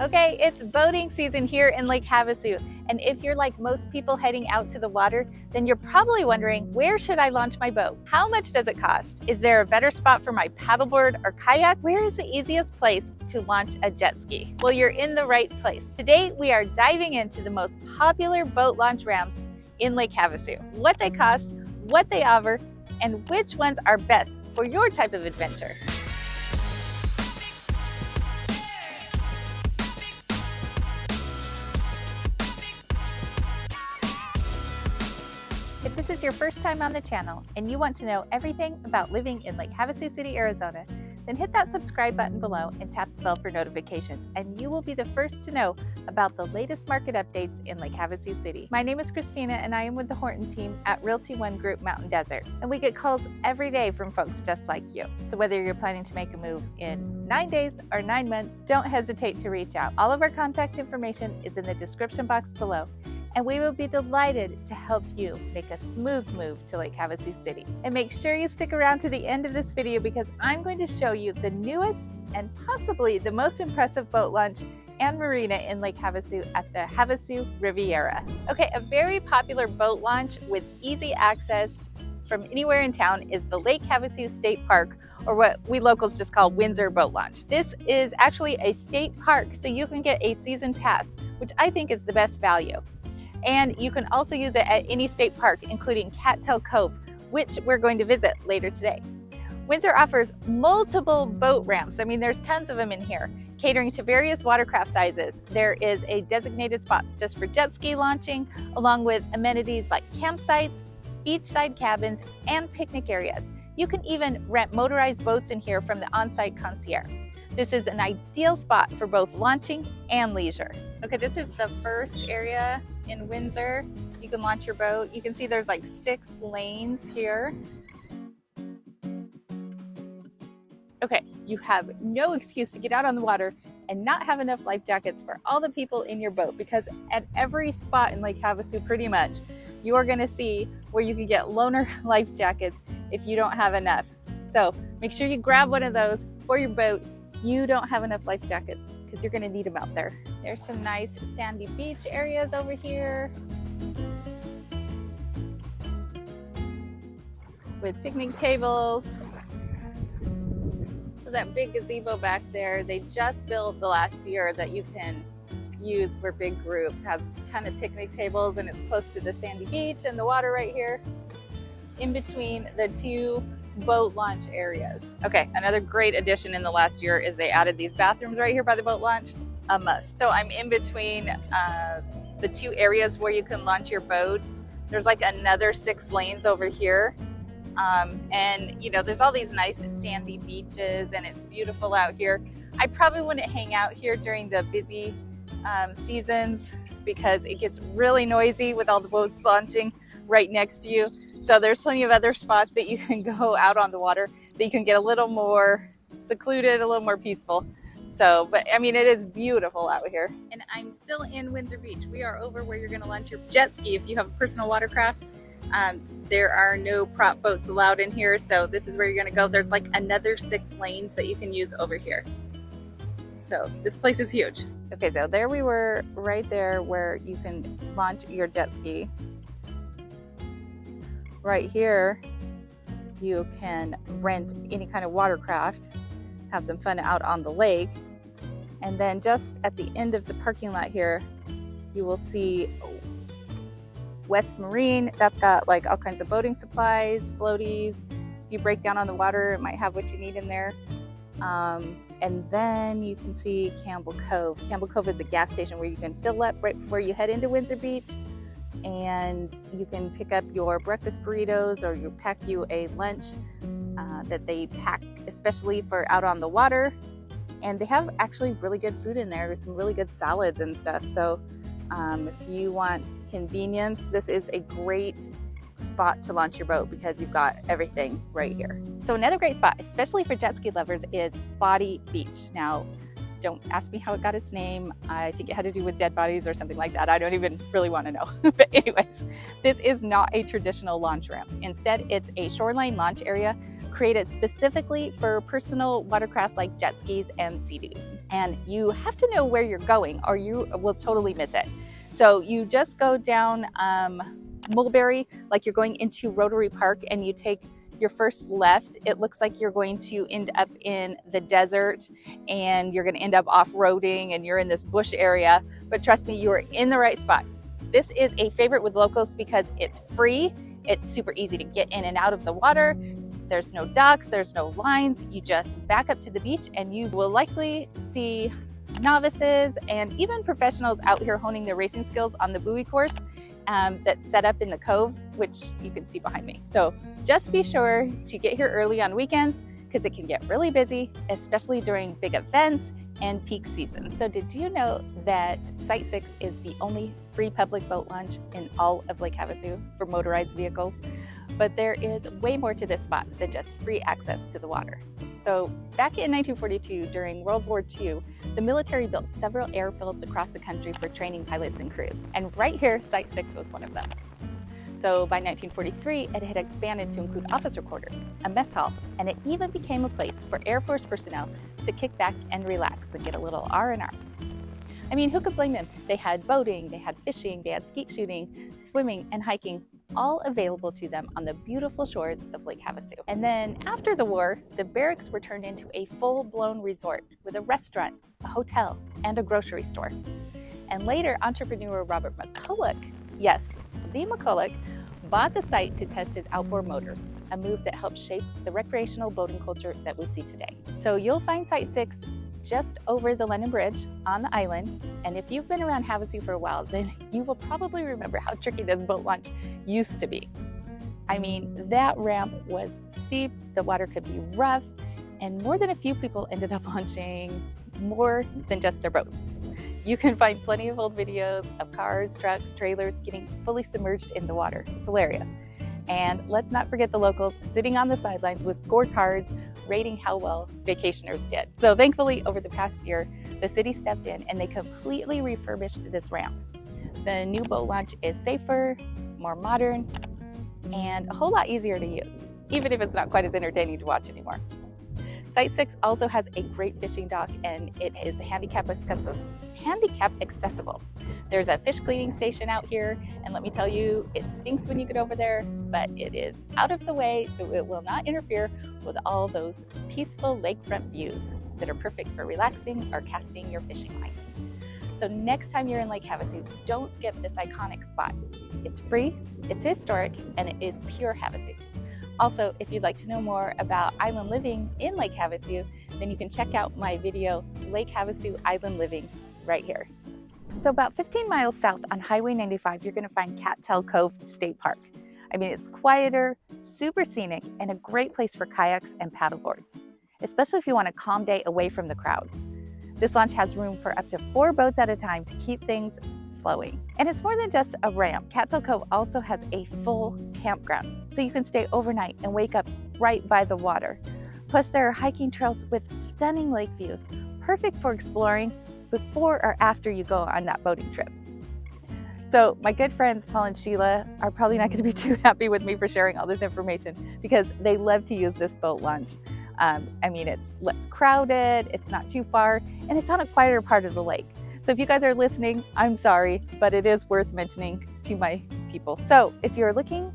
Okay, it's boating season here in Lake Havasu, and if you're like most people heading out to the water, then you're probably wondering, where should I launch my boat? How much does it cost? Is there a better spot for my paddleboard or kayak? Where is the easiest place to launch a jet ski? Well, you're in the right place. Today, we are diving into the most popular boat launch ramps in Lake Havasu, what they cost, what they offer, and which ones are best for your type of adventure. If this is your first time on the channel and you want to know everything about living in Lake Havasu City, Arizona, then hit that subscribe button below and tap the bell for notifications, and you will be the first to know about the latest market updates in Lake Havasu City. My name is Christina and I am with the Horton team at Realty One Group Mountain Desert, and we get calls every day from folks just like you. So whether you're planning to make a move in 9 days or 9 months, don't hesitate to reach out. All of our contact information is in the description box below, and we will be delighted to help you make a smooth move to Lake Havasu City. And make sure you stick around to the end of this video because I'm going to show you the newest and possibly the most impressive boat launch and marina in Lake Havasu at the Havasu Riviera. Okay, a very popular boat launch with easy access from anywhere in town is the Lake Havasu State Park, or what we locals just call Windsor Boat Launch. This is actually a state park, so you can get a season pass, which I think is the best value. And you can also use it at any state park, including Cattail Cove, which we're going to visit later today. Windsor offers multiple boat ramps. I mean, there's tons of them in here, catering to various watercraft sizes. There is a designated spot just for jet ski launching, along with amenities like campsites, beachside cabins, and picnic areas. You can even rent motorized boats in here from the on-site concierge. This is an ideal spot for both launching and leisure. Okay, this is the first area in Windsor. You can launch your boat. You can see there's like 6 lanes here. Okay, you have no excuse to get out on the water and not have enough life jackets for all the people in your boat, because at every spot in Lake Havasu pretty much, you're gonna see where you can get loaner life jackets if you don't have enough. So make sure you grab one of those for your boat. You don't have enough life jackets because you're gonna need them out there. There's some nice sandy beach areas over here with picnic tables. So that big gazebo back there, they just built the last year that you can use for big groups. Has a ton of picnic tables and it's close to the sandy beach and the water right here in between the 2 boat launch areas. Okay, another great addition in the last year is they added these bathrooms right here by the boat launch, a must. So I'm in between the 2 areas where you can launch your boats. There's like another 6 lanes over here. And you know, there's all these nice sandy beaches and it's beautiful out here. I probably wouldn't hang out here during the busy seasons because it gets really noisy with all the boats launching right next to you. So there's plenty of other spots that you can go out on the water that you can get a little more secluded, a little more peaceful. So, but I mean, it is beautiful out here. And I'm still in Windsor Beach. We are over where you're gonna launch your jet ski if you have a personal watercraft. There are no prop boats allowed in here, so this is where you're gonna go. There's like another 6 lanes that you can use over here. So this place is huge. Okay, so there we were right there where you can launch your jet ski. Right here, you can rent any kind of watercraft, have some fun out on the lake. And then just at the end of the parking lot here, you will see West Marine. That's got like all kinds of boating supplies, floaties. If you break down on the water, it might have what you need in there. And then you can see Cattail Cove. Cattail Cove is a gas station where you can fill up right before you head into Windsor Beach. And you can pick up your breakfast burritos, or you pack you a lunch that they pack especially for out on the water. And they have actually really good food in there, some really good salads and stuff. So if you want convenience, this is a great spot to launch your boat because you've got everything right here. So another great spot, especially for jet ski lovers, is Body Beach. Now, don't ask me how it got its name. I think it had to do with dead bodies or something like that. I don't even really want to know. But anyways, this is not a traditional launch ramp. Instead, it's a shoreline launch area created specifically for personal watercraft like jet skis and sea-doos. And you have to know where you're going or you will totally miss it. So you just go down Mulberry like you're going into Rotary Park, and you take your first left. It looks like you're going to end up in the desert and you're going to end up off-roading and you're in this bush area, but trust me, you are in the right spot. This is a favorite with locals because it's free, it's super easy to get in and out of the water, there's no docks, there's no lines, you just back up to the beach and you will likely see novices and even professionals out here honing their racing skills on the buoy course that's set up in the cove, which you can see behind me. So just be sure to get here early on weekends because it can get really busy, especially during big events and peak season. So did you know that Site 6 is the only free public boat launch in all of Lake Havasu for motorized vehicles? But there is way more to this spot than just free access to the water. So back in 1942, during World War II, the military built several airfields across the country for training pilots and crews. And right here, Site 6 was one of them. So by 1943, it had expanded to include officer quarters, a mess hall, and it even became a place for Air Force personnel to kick back and relax and get a little R&R. I mean, who could blame them? They had boating, they had fishing, they had skeet shooting, swimming, and hiking, all available to them on the beautiful shores of Lake Havasu. And then after the war, the barracks were turned into a full-blown resort with a restaurant, a hotel, and a grocery store. And later, entrepreneur Robert McCulloch, yes, the McCulloch, bought the site to test his outboard motors, a move that helped shape the recreational boating culture that we see today. So you'll find Site 6 just over the London Bridge on the island. And if you've been around Havasu for a while, then you will probably remember how tricky this boat launch used to be. I mean, that ramp was steep, the water could be rough, and more than a few people ended up launching more than just their boats. You can find plenty of old videos of cars, trucks, trailers getting fully submerged in the water. It's hilarious. And let's not forget the locals sitting on the sidelines with scorecards rating how well vacationers did. So thankfully, over the past year, the city stepped in and they completely refurbished this ramp. The new boat launch is safer, more modern, and a whole lot easier to use, even if it's not quite as entertaining to watch anymore. Site 6 also has a great fishing dock and it is handicap accessible. There's a fish cleaning station out here, and let me tell you, it stinks when you get over there, but it is out of the way, so it will not interfere with all those peaceful lakefront views that are perfect for relaxing or casting your fishing line. So next time you're in Lake Havasu, don't skip this iconic spot. It's free, it's historic, and it is pure Havasu. Also, if you'd like to know more about island living in Lake Havasu, then you can check out my video, Lake Havasu Island Living, right here. So about 15 miles south on Highway 95, you're going to find Cattail Cove State Park. I mean, it's quieter, super scenic, and a great place for kayaks and paddleboards, especially if you want a calm day away from the crowds. This launch has room for up to 4 boats at a time to keep things flowing. And it's more than just a ramp. Cattail Cove also has a full campground, so you can stay overnight and wake up right by the water. Plus, there are hiking trails with stunning lake views, perfect for exploring before or after you go on that boating trip. So my good friends Paul and Sheila are probably not going to be too happy with me for sharing all this information because they love to use this boat launch. I mean, it's less crowded, it's not too far, and it's on a quieter part of the lake. So if you guys are listening, I'm sorry, but it is worth mentioning to my people. So if you're looking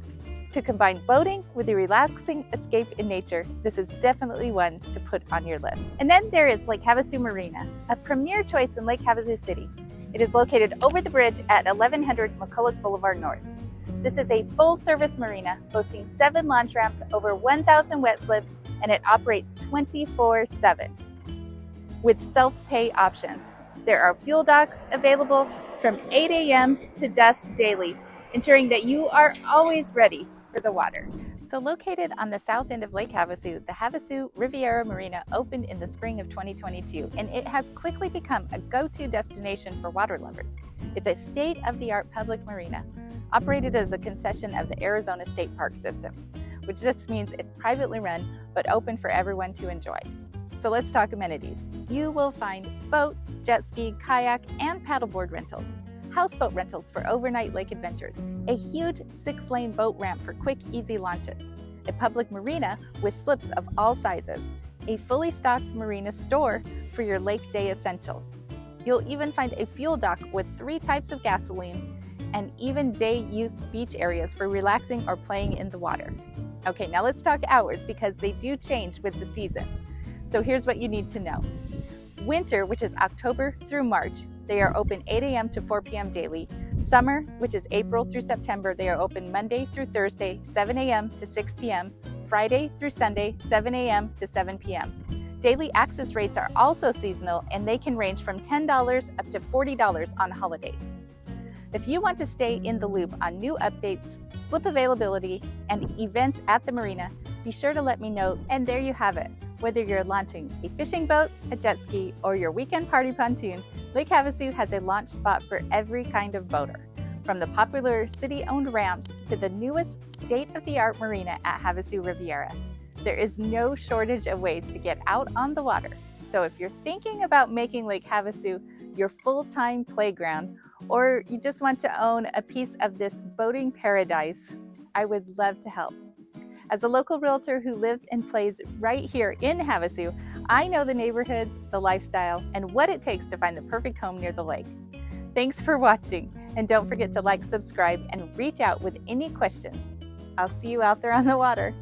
to combine boating with a relaxing escape in nature, this is definitely one to put on your list. And then there is Lake Havasu Marina, a premier choice in Lake Havasu City. It is located over the bridge at 1100 McCulloch Boulevard North. This is a full-service marina boasting 7 launch ramps, over 1,000 wet slips, and it operates 24/7 with self-pay options. There are fuel docks available from 8 a.m. to dusk daily, ensuring that you are always ready for the water. So located on the south end of Lake Havasu, the Havasu Riviera Marina opened in the spring of 2022, and it has quickly become a go-to destination for water lovers. It's a state-of-the-art public marina, operated as a concession of the Arizona State Park system, which just means it's privately run, but open for everyone to enjoy. So let's talk amenities. You will find boat, jet ski, kayak, and paddleboard rentals, houseboat rentals for overnight lake adventures, a huge 6-lane boat ramp for quick, easy launches, a public marina with slips of all sizes, a fully stocked marina store for your lake day essentials. You'll even find a fuel dock with 3 types of gasoline and even day use beach areas for relaxing or playing in the water. Okay, now let's talk hours because they do change with the season. So here's what you need to know. Winter, which is October through March, they are open 8 a.m. to 4 p.m. daily. Summer, which is April through September, they are open Monday through Thursday, 7 a.m. to 6 p.m., Friday through Sunday, 7 a.m. to 7 p.m. Daily access rates are also seasonal and they can range from $10 up to $40 on holidays. If you want to stay in the loop on new updates, slip availability, and events at the marina, be sure to let me know. And there you have it. Whether you're launching a fishing boat, a jet ski, or your weekend party pontoon, Lake Havasu has a launch spot for every kind of boater. From the popular city-owned ramps to the newest state-of-the-art marina at Havasu Riviera. There is no shortage of ways to get out on the water. So if you're thinking about making Lake Havasu your full-time playground, or you just want to own a piece of this boating paradise, I would love to help. As a local realtor who lives and plays right here in Havasu, I know the neighborhoods, the lifestyle, and what it takes to find the perfect home near the lake. Thanks for watching, and don't forget to like, subscribe, and reach out with any questions. I'll see you out there on the water.